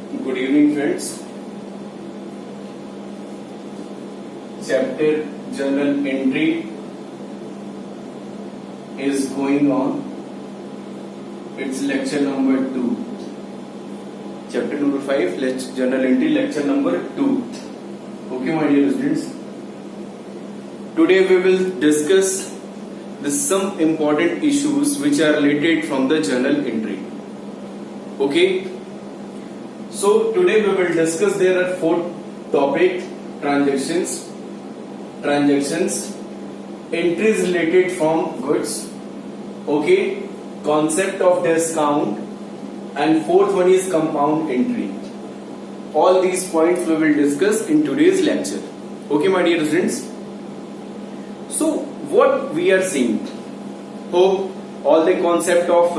Good evening, friends. Chapter Journal Entry is going on. It's lecture number 2. Chapter number 5, Journal Entry, lecture number 2. Okay, my dear students. Today we will discuss some important issues which are related from the journal entry. Okay. So today we will discuss, there are 4 topic: transactions, entries related from goods, okay, concept of discount, and 4th one is compound entry. All these points we will discuss in today's lecture. Okay, my dear students. So what we are seeing, hope all the concept of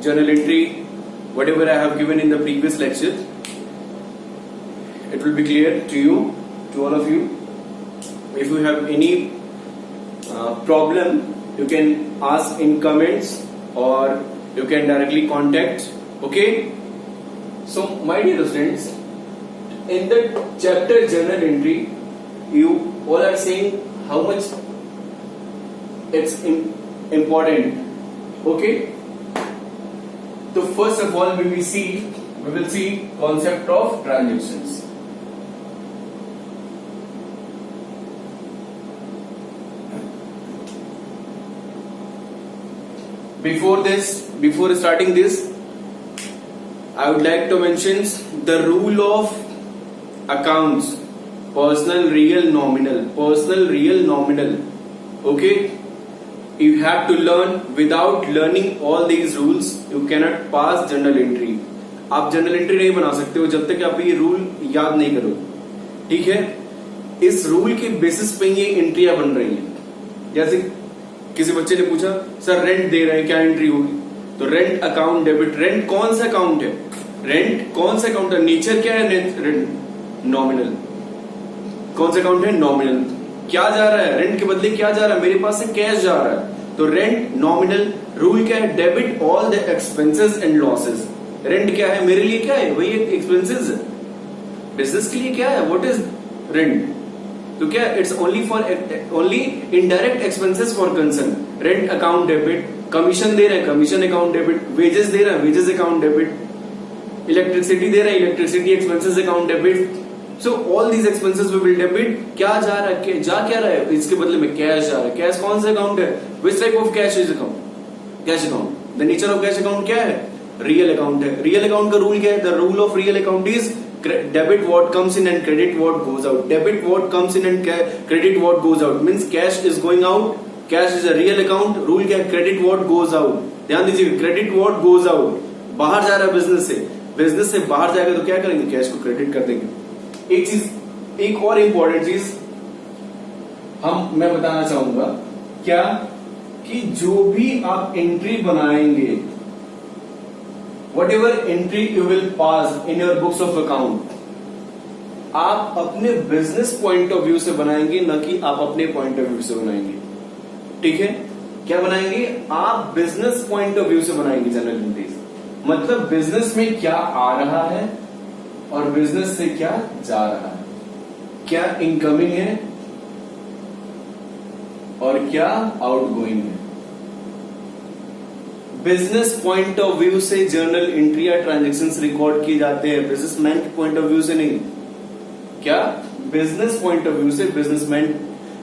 journal entry, whatever I have given in the previous lecture, it will be clear to you, to all of you. If you have any problem, you can ask in comments or you can directly contact. Okay. So my dear students, in the chapter journal entry, you all are saying how much it's important. Okay. So first of all, we will see concept of transactions. Before starting this, I would like to mention the rule of accounts: personal, real, nominal. Okay. You have to learn. Without learning all these rules, you cannot pass journal entry. आप journal entry नहीं बना सकते हो जब तक आप ये rule याद नहीं करो. ठीक है. इस रूल के बेसिस पे ये एंट्रियां बन रही हैं. जैसे किसी बच्चे ने पूछा, सर रेंट दे रहे हैं, क्या एंट्री होगी? तो रेंट अकाउंट डेबिट. रेंट कौन सा अकाउंट है? नेचर क्या है? Rent nominal. कौन सा अकाउंट है? नॉमिनल. क्या जा रहा है? रेंट के बदले क्या जा रहा है? मेरे पास से कैश जा रहा है. तो रेंट नॉमिनल. रूल क्या है? Debit all the expenses and losses. Rent क्या है? मेरे लिए क्या है? वही एक्सपेंसेस है. बिजनेस के लिए क्या है? What is rent? तो क्या? It's only indirect expenses for concern. Rent account debit. Commission दे रहे हैं, कमीशन अकाउंट डेबिट. वेजेस दे रहे हैं, वेजेस अकाउंट डेबिट. इलेक्ट्रिसिटी दे रहे हैं, electricity expenses account debit. So all these expenses we will debit. क्या जा रहा है? जा क्या रहा है? इसके बदले में कैश जा रहा है. कैश कौन सा अकाउंट है? Which type of cash is account? Cash account. The nature of cash account क्या है? रियल अकाउंट है. रियल अकाउंट का रूल क्या है? The rule of real account is debit what comes in and credit what goes out. Debit what comes in and credit what goes out. Means cash is going out. Cash is a real account. Rule क्या है? Credit what goes out. ध्यान दीजिए, credit what goes out. बाहर जा रहा है business से बाहर जाएगा तो क्या करेंगे? कैश को क्रेडिट कर देंगे. एक और इंपॉर्टेंट चीज मैं बताना चाहूंगा, क्या कि जो भी आप एंट्री बनाएंगे, what ever entry you will pass in your books of account, आप अपने बिजनेस पॉइंट ऑफ व्यू से बनाएंगे, न कि आप अपने पॉइंट ऑफ व्यू से बनाएंगे. ठीक है. क्या बनाएंगे? आप बिजनेस पॉइंट ऑफ व्यू से बनाएंगे जनरल एंट्रीज. मतलब बिजनेस में क्या आ रहा है और बिजनेस से क्या जा रहा है, क्या इनकमिंग है और क्या आउटगोइंग है. बिजनेस पॉइंट ऑफ व्यू से जर्नल एंट्री या ट्रांजैक्शंस रिकॉर्ड किए जाते हैं, बिजनेसमैन के पॉइंट ऑफ व्यू से नहीं. क्या? बिजनेस पॉइंट ऑफ व्यू से, बिजनेसमैन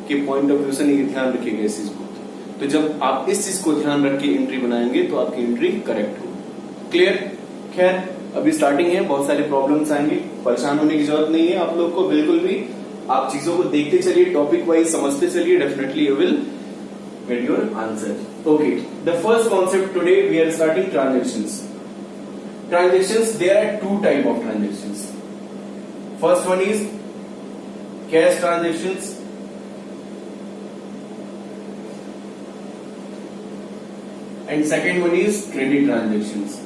के पॉइंट ऑफ व्यू से नहीं. ध्यान रखिएगा इस चीज को. तो जब आप इस चीज को ध्यान रख के एंट्री बनाएंगे तो आपकी एंट्री करेक्ट होगी. क्लियर? खैर, अभी स्टार्टिंग है, बहुत सारे प्रॉब्लम्स आएंगे, परेशान होने की जरूरत नहीं है आप लोग को बिल्कुल भी. आप चीजों को देखते चलिए, टॉपिक वाइज समझते चलिए, definitely you will get your answer. Okay. The first concept today we are starting transactions. There are 2 type of transactions. First one is cash transactions and second one is credit transactions.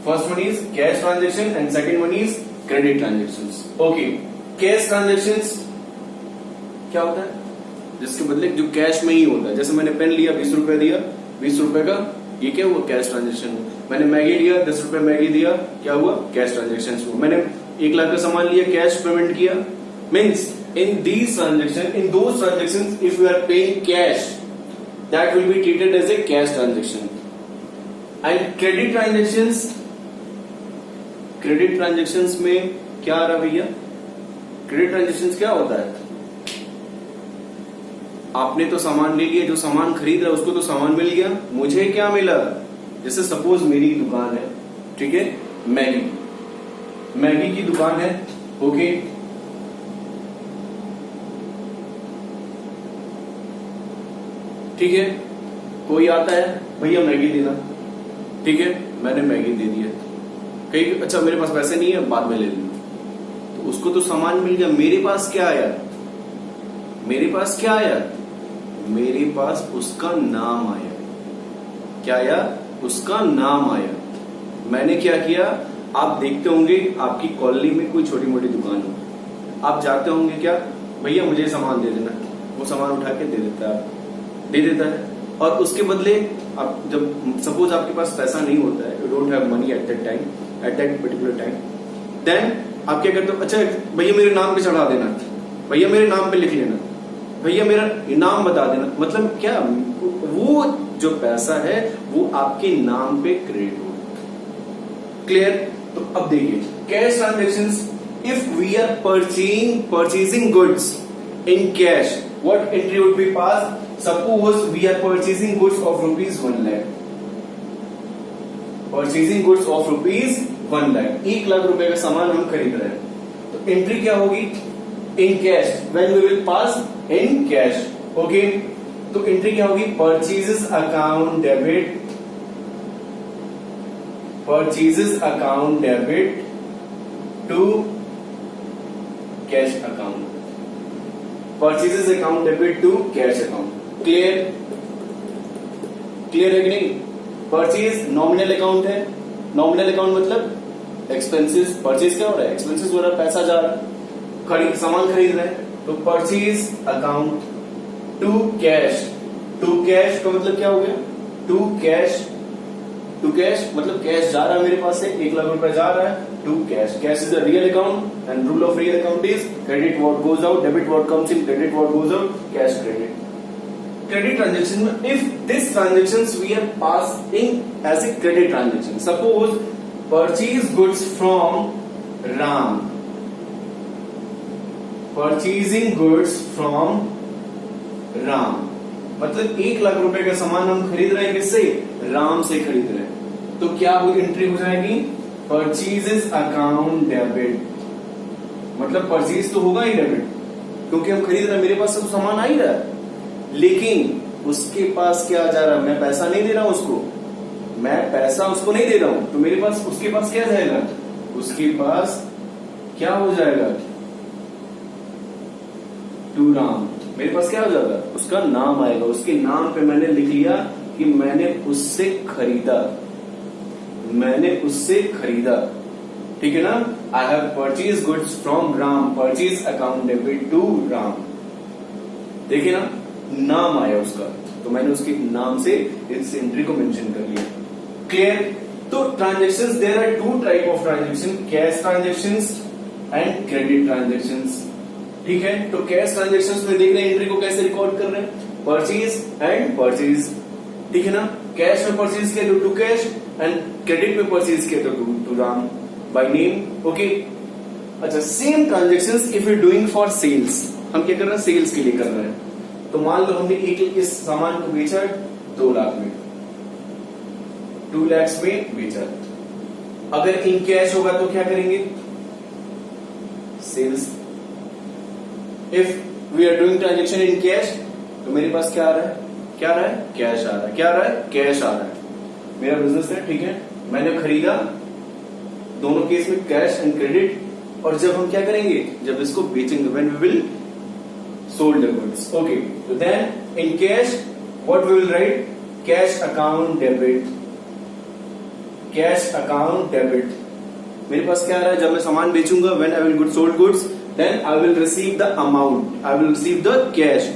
First one is cash transaction and second one is credit transactions. Okay, cash transactions क्या होता है? जिसके बदले जो cash में ही होता है। जैसे मैंने पेन लिया, 20 रुपए दिया, 20 रुपए का, ये क्या हुआ? Cash transaction. मैंने मैगी लिया, 10 रुपए मैगी दिया, क्या हुआ? कैश ट्रांजेक्शन हुआ। मैंने 1 लाख का सामान लिया, कैश पेमेंट किया। Means in these transaction, in those transaction, if you are paying cash, that will be treated as a cash transaction. And credit transactions, credit transactions में क्या आ रहा भैया? क्रेडिट ट्रांजेक्शंस क्या होता है? आपने तो सामान ले लिया, जो सामान खरीद रहा है उसको तो सामान मिल गया, मुझे क्या मिला? जैसे सपोज मेरी दुकान है, ठीक है, मैगी की दुकान है, ओके, ठीक है, कोई आता है, भैया मैगी देना, ठीक है, मैंने मैगी दे दिया, कहीं अच्छा मेरे पास पैसे नहीं है, बाद में ले लूंगा, तो उसको तो सामान मिल गया, मेरे पास क्या आया? मेरे पास क्या आया? मेरे पास उसका नाम आया। क्या आया? उसका नाम आया। मैंने क्या किया? आप देखते होंगे आपकी कॉलोनी में कोई छोटी मोटी दुकान हो, आप जाते होंगे, क्या भैया मुझे सामान दे देना, वो सामान उठा के दे देता है, और उसके बदले आप जब सपोज आपके पास पैसा नहीं होता है, you don't have money at that time, at that particular time, then आप क्या करते हो? अच्छा भैया मेरे नाम पे चढ़ा देना, भैया मेरे नाम पे लिख लेना, भैया मेरा इनाम बता देना। मतलब क्या? वो जो पैसा है वो आपके नाम पे क्रेडिट हो। क्लियर? तो अब देखिए, cash transactions, if we are purchasing goods in cash, what entry would be pass? Suppose we are purchasing goods of ₹1 lakh, purchasing goods of ₹1 lakh, 1 lakh रुपए का सामान हम खरीद रहे हैं, तो एंट्री क्या होगी? In cash, when we will pass in cash, okay, तो एंट्री क्या होगी? Purchases account debit, purchases account debit to cash account, purchases account debit to cash account. Clear? Clear है कि नहीं? परचेज नॉमिनल अकाउंट है, nominal account मतलब expenses, purchase क्या हो रहा है? एक्सपेंसेस हो रहा है, पैसा जा रहा है, सामान खरीद रहे हैं, तो purchase account to cash, to cash का मतलब क्या हो गया? टू कैश, टू कैश मतलब कैश जा रहा है मेरे पास से, 1 लाख रुपए जा रहा है, to cash, cash is a real account and rule of real account is credit what goes out, debit what comes in, credit what goes out, cash credit. Credit transaction में if this transactions we are passing as a credit transaction, suppose purchase goods from Ram, purchasing goods from Ram, मतलब 1 लाख रुपए का सामान हम खरीद रहे हैं, किससे? राम से खरीद रहे हैं, तो क्या वो एंट्री हो जाएगी? परचेजेस अकाउंट डेबिट, मतलब परचेज तो होगा ही डेबिट, क्योंकि हम खरीद रहे हैं, मेरे पास तो सामान आ ही रहा है, लेकिन उसके पास क्या जा रहा है? मैं पैसा नहीं दे रहा हूं उसको, मैं पैसा उसको नहीं दे रहा हूं, तो मेरे पास, उसके पास क्या जाएगा? उसके पास क्या हो जाएगा? टू राम, मेरे पास क्या हो जाएगा? उसका नाम आएगा, उसके नाम पे मैंने लिख लिया कि मैंने उससे खरीदा, मैंने उससे खरीदा, ठीक है ना? I have purchase goods from Ram, purchase account debit to Ram, देखिए ना, नाम आया उसका, तो मैंने उसके नाम से इस एंट्री को मेंशन कर लिया। क्लियर? तो transactions, there are 2 type of transaction, cash transactions and credit transactions, ठीक है? तो कैश ट्रांजेक्शंस में देख रहे हैं एंट्री को कैसे रिकॉर्ड कर रहे हैं, परचेज एंड परचेज, ठीक है ना? कैश में परचेज किया तो टू कैश, एंड क्रेडिट में परचेज किया तो to Ram by name, okay. अच्छा, same transactions if you doing for sales, हम क्या कर रहे हैं? सेल्स के लिए कर रहे हैं, तो मान लो हमने इस सामान को बेचा 2 लाख में, 2 लाख में बेचा, अगर इन कैश होगा तो क्या करेंगे? Sales. If we are doing transaction in cash, तो मेरे पास क्या आ रहा है? क्या आ रहा है? कैश आ रहा है। क्या आ रहा है? कैश आ रहा है। मेरा बिजनेस है, ठीक है, मैंने खरीदा, दोनों केस में कैश एंड क्रेडिट, और जब हम क्या करेंगे? जब इसको बेचेंगे, when we will sold the goods, okay, तो then in cash what we will write? Cash account debit, cash account debit. मेरे पास क्या आ रहा है? जब मैं सामान बेचूंगा, when I will good sold goods, then I will receive the amount, I will receive the cash,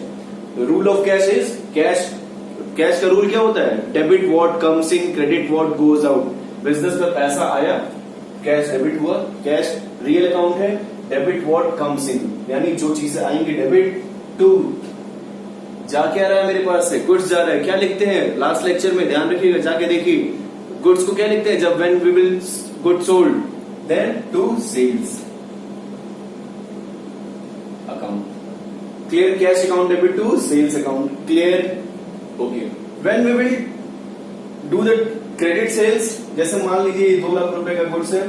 rule of cash is cash का रूल क्या होता है? Debit what comes in, credit what goes out. Business में पैसा आया, cash debit हुआ, cash real account है, debit what comes इन, यानी जो चीजें आएंगी डेबिट टू, जाके आ रहा है मेरे पास से, गुड्स जा रहा है। क्या लिखते हैं लास्ट लेक्चर में, ध्यान रखिएगा, जाके देखिए गुड्स को क्या लिखते हैं, जब when we will good sold then to sales account. Clear? Cash account debit to sales account. Clear? Okay. When we will do the credit sales, जैसे मान लीजिए 2 लाख रुपए का गुड्स है,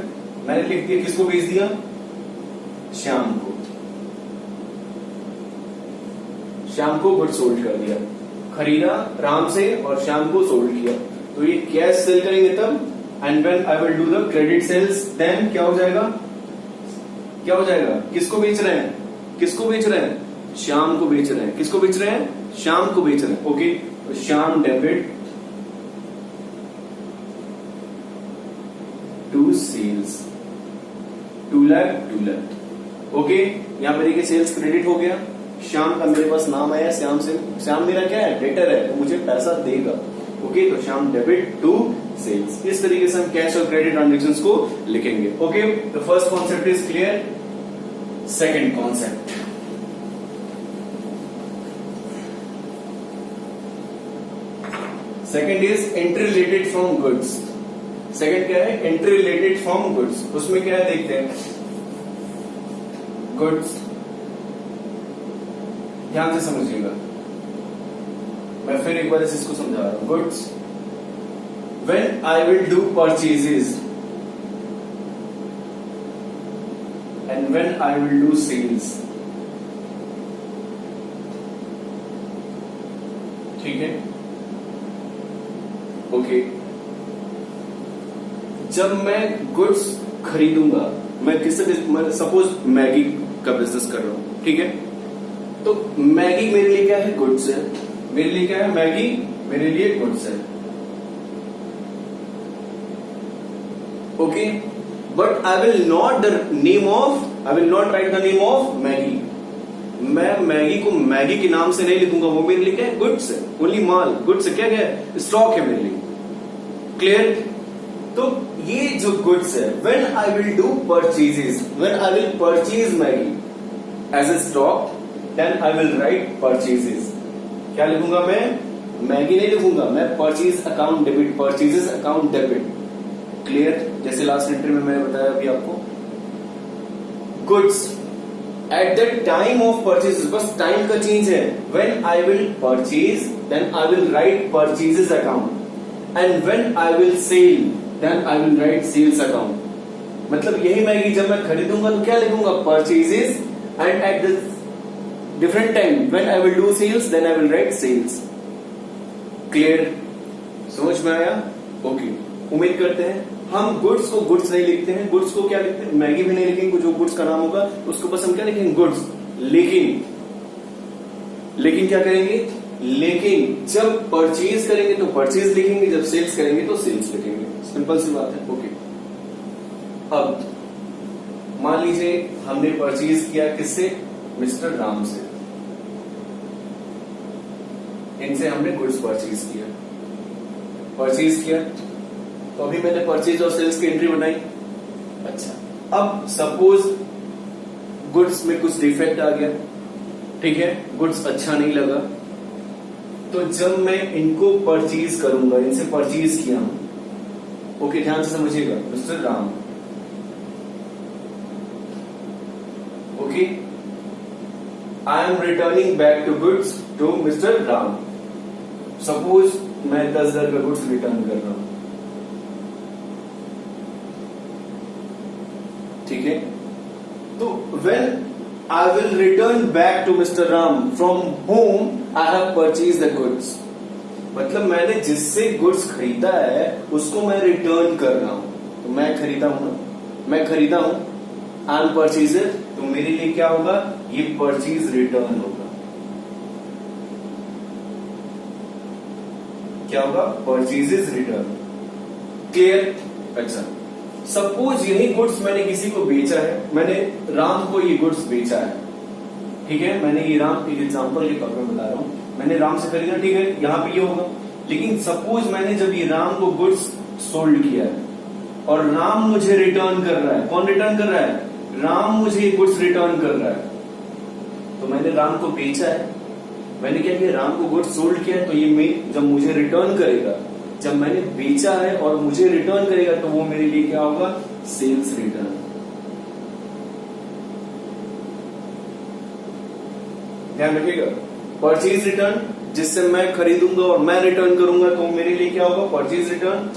मैंने लिख दिया, किसको बेच दिया? श्याम को। श्याम को गुड सोल्ड कर दिया, खरीदा राम से और श्याम को सोल्ड किया, तो ये कैश सेल करेंगे तब। And when I will do the credit sales then क्या हो जाएगा? क्या हो जाएगा? किसको बेच रहे हैं? किसको बेच रहे हैं? श्याम को बेच रहे हैं। किसको बेच रहे हैं? श्याम को बेच रहे हैं। ओके, तो Shyam debit to sales 2 lakh. Okay, यहां पर देखिए सेल्स क्रेडिट हो गया, श्याम का मेरे पास नाम आया, श्याम से, श्याम मेरा क्या है? डेटर है, तो मुझे पैसा देगा। ओके, तो श्याम डेबिट टू सेल्स। इस तरीके से हम कैश और क्रेडिट ट्रांजेक्शंस को लिखेंगे। Okay, the first concept is clear. Second concept, second is entry related from goods. Second क्या है? Entry related from goods. उसमें क्या है देखते हैं। गुड्स, ध्यान से समझिएगा, मैं फिर एक बार इसको समझा रहा हूं। Goods, when I will do purchases and when I will do sales. ठीक है? ओके, जब मैं गुड्स खरीदूंगा, मैं किससे, सपोज मैगी का बिजनेस कर रहा हूं, ठीक है, तो मैगी मेरे लिए क्या है? गुड्स है। मेरे लिए क्या है? मैगी मेरे लिए गुड्स है। Okay, but I will not the name of, I will not right the name of Maggi. मैं मैगी को मैगी के नाम से नहीं लिखूंगा, वो मेरे लिए क्या है? गुड्स है, ओनली माल, गुड्स है, क्या क्या है? स्टॉक है मेरे लिए। क्लियर? तो ये जो गुड्स है, when I will do purchases, when I will purchase Maggi as a stock, then I will write purchases. क्या लिखूंगा मैं? मैगी नहीं लिखूंगा, मैं purchase account debit, purchases account debit. Clear? जैसे लास्ट एंट्री में मैंने बताया अभी आपको, goods at the time of purchase, बस टाइम का चेंज है। When I will purchase then I will write purchases account, and when I will cell then I will write sales account. मतलब यही मैगी जब मैं खरीदूंगा तो क्या लिखूंगा? Purchases, and at the different time when I will do sales then I will write sales. Clear? समझ में आया? ओके, उम्मीद करते हैं। हम गुड्स को गुड्स नहीं लिखते हैं, गुड्स को क्या लिखते हैं? मैगी भी नहीं लिखेंगे, जो गुड्स का नाम होगा उसको बस हम क्या लिखेंगे? गुड्स। लेकिन क्या करेंगे? लेकिन जब परचेज करेंगे तो परचेज लिखेंगे, जब सेल्स करेंगे तो सेल्स लिखेंगे। सिंपल सी बात है। ओके, अब मान लीजिए हमने परचेज किया किससे? मिस्टर राम से। इनसे हमने गुड्स परचेज किया, तो अभी मैंने परचेज और सेल्स की एंट्री बनाई। अच्छा, अब सपोज गुड्स में कुछ डिफेक्ट आ गया, ठीक है, गुड्स अच्छा नहीं लगा, तो जब मैं इनको परचेज करूंगा, इनसे परचेज किया हूं, ओके, ध्यान से समझिएगा, mister Ram, okay, I am returning back to goods to Mr. Ram. Suppose मैं 10,000 का गुड्स रिटर्न कर रहा हूं, ठीक है, तो when I will return back to Mr. Ram from whom I have purchased the goods, मतलब मैंने जिससे गुड्स खरीदा है उसको मैं रिटर्न कर रहा हूं, तो मैं खरीदा हूं, आई एम परचेजर, तो मेरे लिए क्या होगा? ये परचेज रिटर्न होगा। क्या होगा? Purchases return. क्लियर? अच्छा, सपोज यही गुड्स मैंने किसी को बेचा है, मैंने राम को ये गुड्स बेचा है, ठीक है, मैंने ये राम एक एग्जांपल के तौर पे बता रहा हूँ, मैंने राम से खरीदा, ठीक है, यहाँ पे ये होगा। लेकिन सपोज मैंने जब ये राम को गुड्स सोल्ड किया है और राम मुझे रिटर्न कर रहा है, कौन रिटर्न कर रहा है? राम मुझे गुड्स रिटर्न कर रहा है। तो मैंने राम को बेचा है, मैंने क्या किया, राम को गुड्स सोल्ड किया है, तो ये जब मुझे रिटर्न करेगा, जब मैंने बेचा है और मुझे रिटर्न करेगा, तो वो मेरे लिए क्या होगा? Sales return. ध्यान रखिएगा, परचेज रिटर्न जिससे मैं खरीदूंगा और मैं रिटर्न करूंगा, तो मेरे लिए क्या होगा? Purchase return.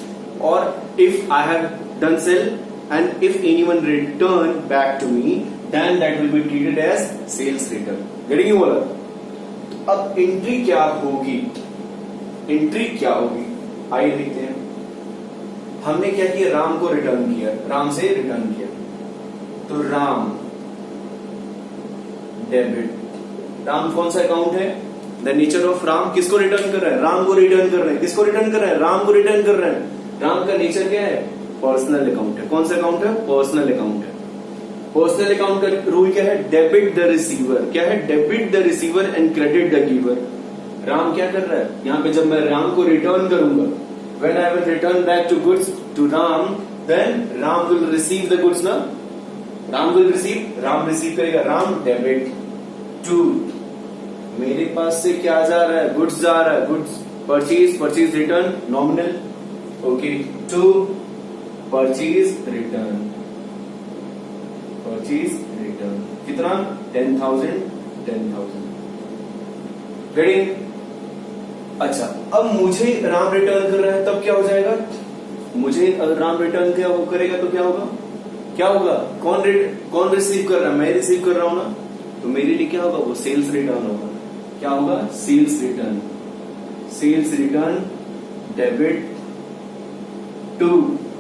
और if I have done sale and if anyone return back to me, then that will be treated as sales return. Getting you बोला? अब एंट्री क्या होगी? एंट्री क्या होगी? आइए देखते हैं। हमने क्या किया? राम को रिटर्न किया, राम से रिटर्न किया, तो राम डेबिट। राम कौन सा अकाउंट है? द नेचर ऑफ राम किसको रिटर्न कर रहा है? राम को रिटर्न कर रहे हैं। किसको रिटर्न कर रहे हैं? राम को रिटर्न कर रहे हैं। राम का नेचर क्या है? पर्सनल अकाउंट है। कौन सा अकाउंट है? पर्सनल अकाउंट है। पर्सनल अकाउंट का रूल क्या है? Debit the receiver. क्या है? Debit the receiver and credit the giver. Ram क्या कर रहा है यहाँ पे? जब मैं राम को रिटर्न करूंगा, when I will return back to goods to Ram, then Ram will receive the goods ना। Ram will receive, Ram receive करेगा, राम डेबिट टू, मेरे पास से क्या जा रहा है? गुड्स जा रहा है, goods purchase, purchase return nominal, okay, to purchase return, purchase return कितना? 10,000, 10,000। गेटिंग? अच्छा, अब मुझे राम रिटर्न कर रहा है, तब क्या हो जाएगा? मुझे अगर राम रिटर्न क्या करेगा तो क्या होगा? क्या होगा? कौन रिसीव कर रहा है? मैं रिसीव कर रहा हूं ना, तो मेरे लिए क्या होगा? वो सेल्स रिटर्न होगा। क्या होगा? Sales return. Sales return debit to,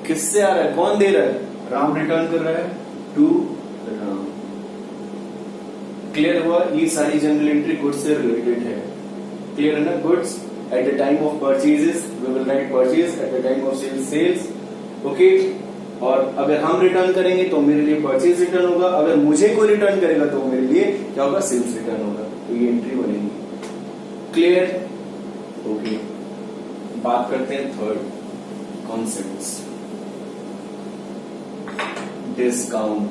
किससे आ रहा है? कौन दे रहा है? राम रिटर्न कर रहा है टू राम। क्लियर हुआ? ये सारी जनरल एंट्री गुड्स से रिलेटेड है। क्लियर है ना? Goods at the time of purchases we will write purchase, at the time of sales sales, okay. और अगर हम रिटर्न करेंगे तो मेरे लिए परचेज रिटर्न होगा, अगर मुझे कोई रिटर्न करेगा तो मेरे लिए क्या होगा? सेल्स रिटर्न होगा। तो ये एंट्री बनेगी। क्लियर? ओके, बात करते हैं third concepts. Discount.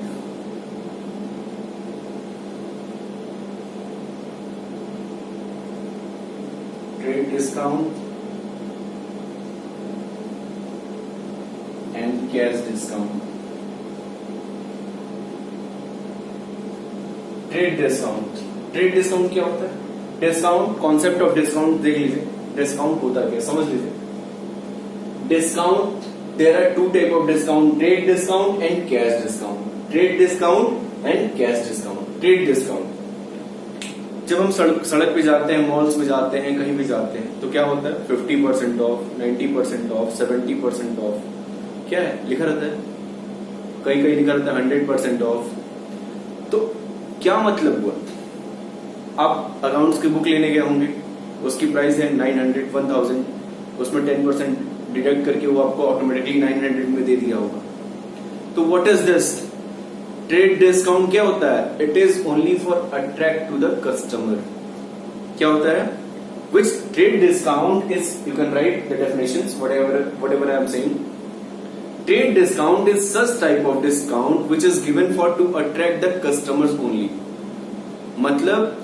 Trade discount and cash discount. Trade discount, trade discount क्या होता है? डिस्काउंट, कॉन्सेप्ट ऑफ डिस्काउंट देख लीजिए। डिस्काउंट होता क्या, समझ लीजिए। Discount, there are two type of discount, trade discount and cash discount. Trade discount and cash discount. Trade discount, जब हम सड़क पे जाते हैं, मॉल्स में जाते हैं, कहीं भी जाते हैं, तो क्या होता है? 50% ऑफ, 90% ऑफ, 70% ऑफ, क्या है लिखा रहता है? कहीं कहीं लिखा रहता है 100% ऑफ। तो क्या मतलब हुआ? आप अकाउंट्स की बुक लेने गए होंगे, उसकी प्राइस है 900, 1000, उसमें 10% डिडक्ट करके वो आपको ऑटोमेटिकली 900 में दे दिया होगा। तो what is this? Trade discount क्या होता है? It is only for attract to the customer. क्या होता है? Which trade discount is, you can write the definitions whatever I am saying. Trade discount is such type of discount which is given for to attract the customers only. मतलब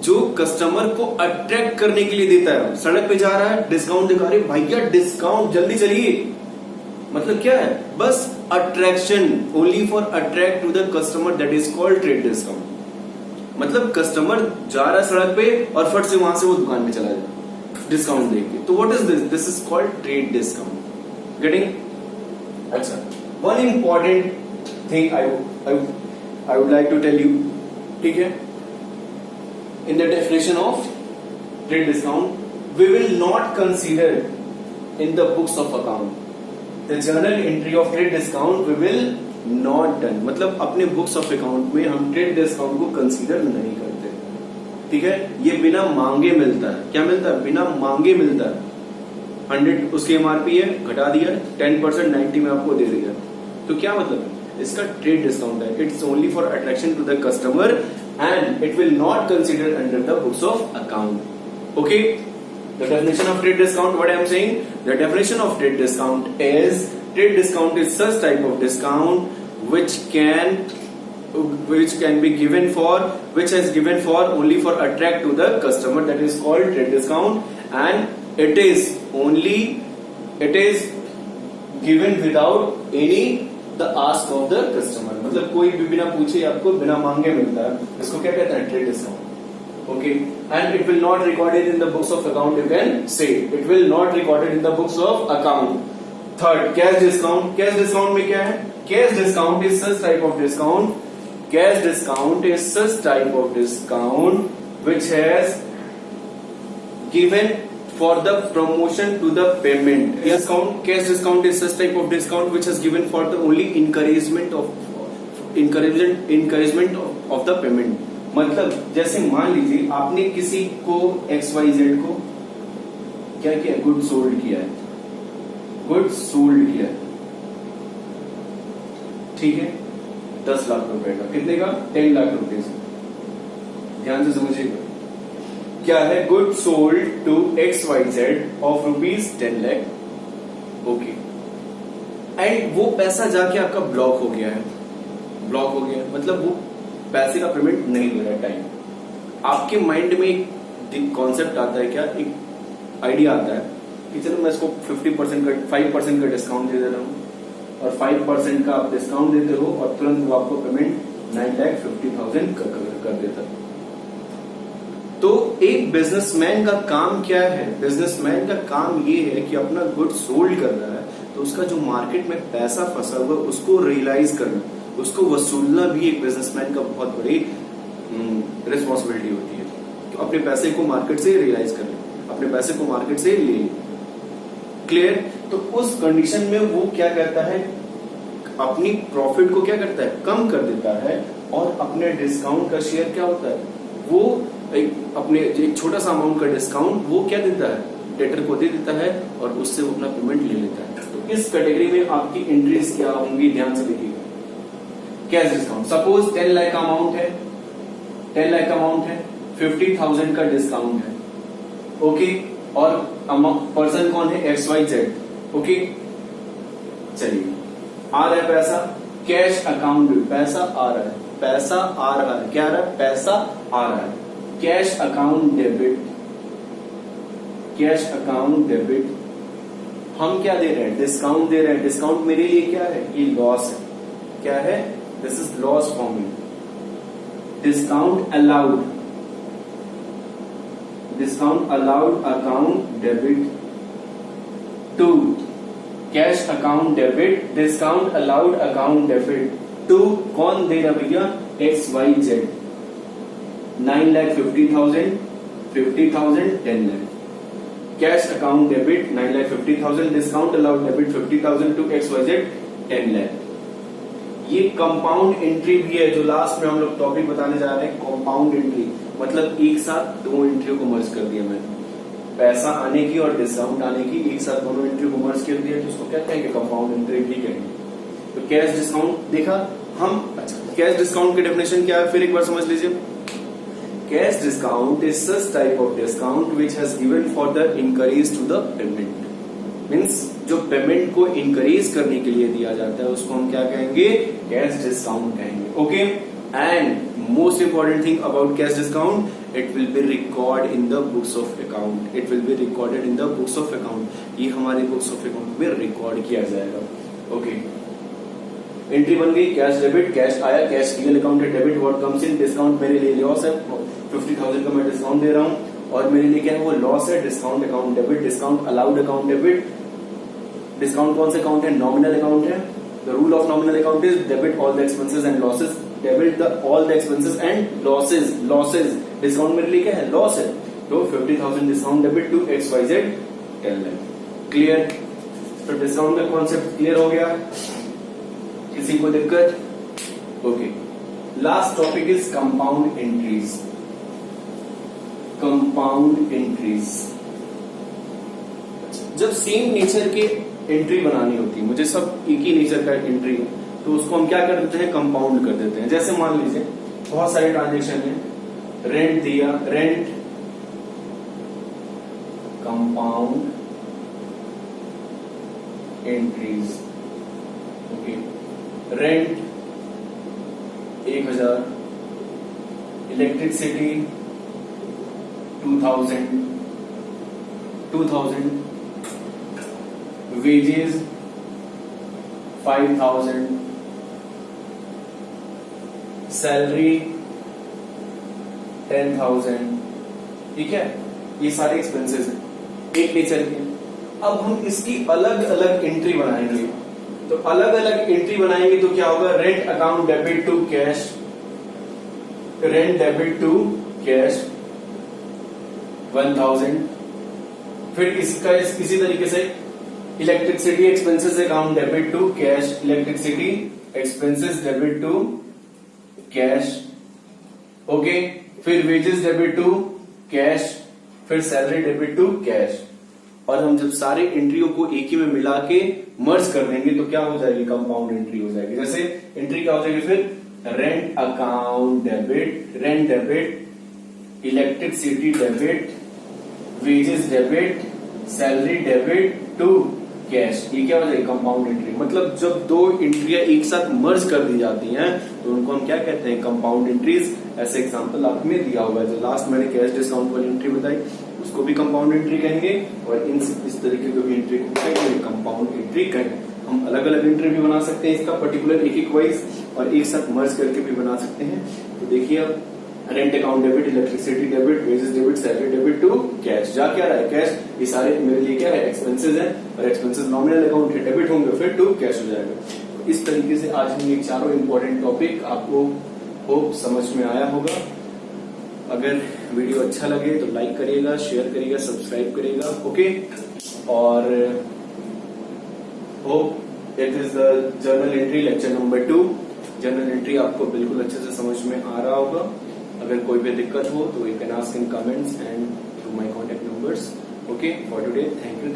जो customer को attract करने के लिए देता है। सड़क पे जा रहा है, डिस्काउंट दिखा रहे, भैया डिस्काउंट जल्दी चलिए, मतलब क्या है? बस attraction, only for attract to the customer, that is called trade discount. मतलब कस्टमर जा रहा है सड़क पे और फट से वहां से वो दुकान में चला जाए डिस्काउंट देख के। तो what is this? This is called trade discount. Getting? अच्छा, one important thing I would like to tell you, ठीक है? In the definition of trade discount, we will not consider in the books of account the journal entry of trade discount. We will not done, मतलब अपने books of account में हम trade discount को consider नहीं करते, ठीक है? ये बिना मांगे मिलता है। क्या मिलता है? बिना मांगे मिलता है। 100 उसकी MRP है, घटा दिया 10%, 90 में आपको दे दिया। तो क्या मतलब है इसका? ट्रेड डिस्काउंट है। It's only for attraction to the customer and it will not considered under the books of account. Okay, the definition of trade discount, what I am saying, the definition of trade discount is such type of discount which can be given for, which has given for only for attract to the customer, that is called trade discount, and it is given without any the ask of the customer. मतलब कोई भी बिना पूछे आपको बिना मांगे मिलता है, इसको क्या कहते हैं, trade discount. Okay, and it will not recorded in the books of account. You can say it will not recorded in the books of account. Third, cash discount. Cash discount में क्या है? Cash discount is such type of discount. Cash discount is such type of discount which has given for the promotion to the payment. Cash discount is such type of discount which has given for the only encouragement of the payment. मतलब जैसे मान लीजिए आपने किसी को XYZ को क्या किया, गुड सोल्ड किया है, ठीक है, 10 लाख रुपए का, कितने का, 10 लाख रुपए से. ध्यान से समझिएगा, क्या है, good sold to XYZ of ₹10 lakh. Okay, and वो पैसा जाके आपका ब्लॉक हो गया है, मतलब वो पैसे का पेमेंट नहीं हो रहा है टाइम. आपके माइंड में एक कॉन्सेप्ट आता है, क्या, एक आइडिया आता है कि चलो मैं इसको 5% का डिस्काउंट दे रहा हूँ, और 5% का आप डिस्काउंट देते हो और तुरंत वो आपको पेमेंट 9,50,000 कर देता है. तो एक बिजनेसमैन का काम क्या है, बिजनेसमैन का काम ये है कि अपना गुड सोल्ड कर रहा है तो उसका जो मार्केट में पैसा फंसा हुआ उसको रियलाइज करना, उसको वसूलना भी एक बिजनेसमैन का बहुत बड़ी रिस्पॉन्सिबिलिटी होती है. तो अपने पैसे को मार्केट से रियलाइज कर ले, अपने पैसे को मार्केट से ले. क्लियर. तो उस कंडीशन में वो क्या करता है, अपनी प्रॉफिट को क्या करता है, कम कर देता है, और अपने डिस्काउंट का शेयर क्या होता है, वो एक छोटा सा अमाउंट का डिस्काउंट वो क्या देता है, डेटर को दे देता है, और उससे वो अपना पेमेंट ले लेता है. तो इस कैटेगरी में आपकी एंट्रीज क्या होंगी, ध्यान से देखिएगा. Cash discount, suppose 10 lakh amount है, 50,000 का डिस्काउंट है. ओके, और पर्सन कौन है, XYZ. ओके, चलिए, आ रहा है पैसा, कैश अकाउंट, पैसा आ रहा है, क्या आ रहा है, पैसा आ रहा है. कैश अकाउंट डेबिट, हम क्या दे रहे हैं, डिस्काउंट दे रहे हैं. डिस्काउंट मेरे लिए क्या है, ये लॉस है, क्या है, this is loss for me. Discount allowed account debit to cash account debit, discount allowed account debit to कौन दे रहा भैया, XYZ. 9,50,000, 10 lakh. Cash account debit 9,50,000, discount allowed debit 50,000 to XYZ 10 lakh. ये कंपाउंड एंट्री भी है, जो last में हम लोग टॉपिक बताने जा रहे हैं, कंपाउंड एंट्री. मतलब एक साथ दो एंट्रियों को मर्ज कर दिया मैंने, पैसा आने की और डिस्काउंट आने की, एक साथ दोनों एंट्री को मर्ज कर दिया, तो उसको कहते हैं कि कंपाउंड एंट्री भी कहेंगे. तो कैश डिस्काउंट देखा हम. अच्छा, कैश डिस्काउंट की डेफिनेशन क्या है, फिर एक बार समझ लीजिए. Cash discount is such type of discount which has given for the encourage to the payment. Means जो पेमेंट को इंकरेज करने के लिए दिया जाता है उसको हम क्या कहेंगे, कैश डिस्काउंट कहेंगे. Okay, and most important thing about cash discount, it will be record in the books of account. ये हमारे बुक्स ऑफ अकाउंट में रिकॉर्ड किया जाएगा. ओके, एंट्री बन गई, कैश डेबिट, कैश आया, कैश रियल अकाउंट है, debit what comes in, discount मेरे लिए लॉस है, 50,000 का मैं डिस्काउंट दे रहा हूं और मेरे लिए क्या है, वो लॉस है, discount account debit, discount allowed account debit. Discount कौन सा अकाउंट है, नॉमिनल अकाउंट है. The rule of nominal account is debit all the expenses and losses, debit all the expenses and losses. Discount मेरे लिए क्या है, loss है, तो 50,000 discount debit to XYZ 10 lakh. Clear. तो डिस्काउंट का कॉन्सेप्ट क्लियर हो गया, किसी को दिक्कत. Okay, last topic is compound entries. जब सेम नेचर के एंट्री बनानी होती है, मुझे सब एक ही नेचर का एंट्री है, तो उसको हम क्या कर देते हैं, कंपाउंड कर देते हैं. जैसे मान लीजिए बहुत सारे ट्रांजेक्शन है, रेंट दिया, rent compound entries, okay, rent 1000, electricity 2000, wages 5000, salary 10,000, ठीक है। ये सारे एक्सपेंसेस हैं एक नेचर के। अब हम इसकी अलग अलग एंट्री बनाएंगे, तो अलग अलग एंट्री बनाएंगे तो क्या होगा, rent account debit to cash, rent debit to cash 1000, फिर इसका इसी तरीके से electricity expenses account debit to cash, electricity expenses debit to cash, okay, फिर वेजेस डेबिट टू कैश, फिर सैलरी डेबिट टू कैश। और हम जब सारे एंट्रियों को एक ही में मिला के मर्ज कर देंगे तो क्या हो जाएगी, कंपाउंड एंट्री हो जाएगी। जैसे एंट्री क्या हो जाएगी फिर, rent account debit, rent debit, electricity debit, wages debit, salary debit to cash. ये क्या हो जाएगी, कंपाउंड एंट्री। मतलब जब दो एंट्रियां एक साथ मर्ज कर दी जाती हैं तो उनको हम क्या कहते हैं, कंपाउंड एंट्रीज। ऐसे एग्जांपल आपने दिया होगा, जो लास्ट मैंने कैश डिस्काउंट वाली एंट्री बताई उसको भी कंपाउंड एंट्री कहेंगे, और इस तरीके की भी एंट्री को कहेंगे कंपाउंड एंट्री कहेंगे। हम अलग अलग एंट्री भी बना सकते हैं इसका पर्टिकुलर एक एक वाइज, और एक साथ मर्ज करके भी बना सकते हैं। तो देखिए अब rent account debit, electricity debit, wages debit, salary debit to cash. जा क्या रहा है, कैश। ये सारे मेरे लिए क्या है, एक्सपेंसेस है, और एक्सपेंसेस नॉमिनल अकाउंट के डेबिट होंगे, फिर टू कैश हो जाएगा। तो इस तरीके से आज हम ये चारों इंपॉर्टेंट टॉपिक आपको होप समझ में आया होगा। अगर वीडियो अच्छा लगे तो लाइक करिएगा, शेयर करिएगा, सब्सक्राइब करिएगा, ओके। और hope it is the journal entry lecture number 2। Journal entry आपको बिल्कुल अच्छे से समझ में आ रहा होगा। अगर कोई भी दिक्कत हो तो you can ask in comments and through my contact numbers, okay. For today thank you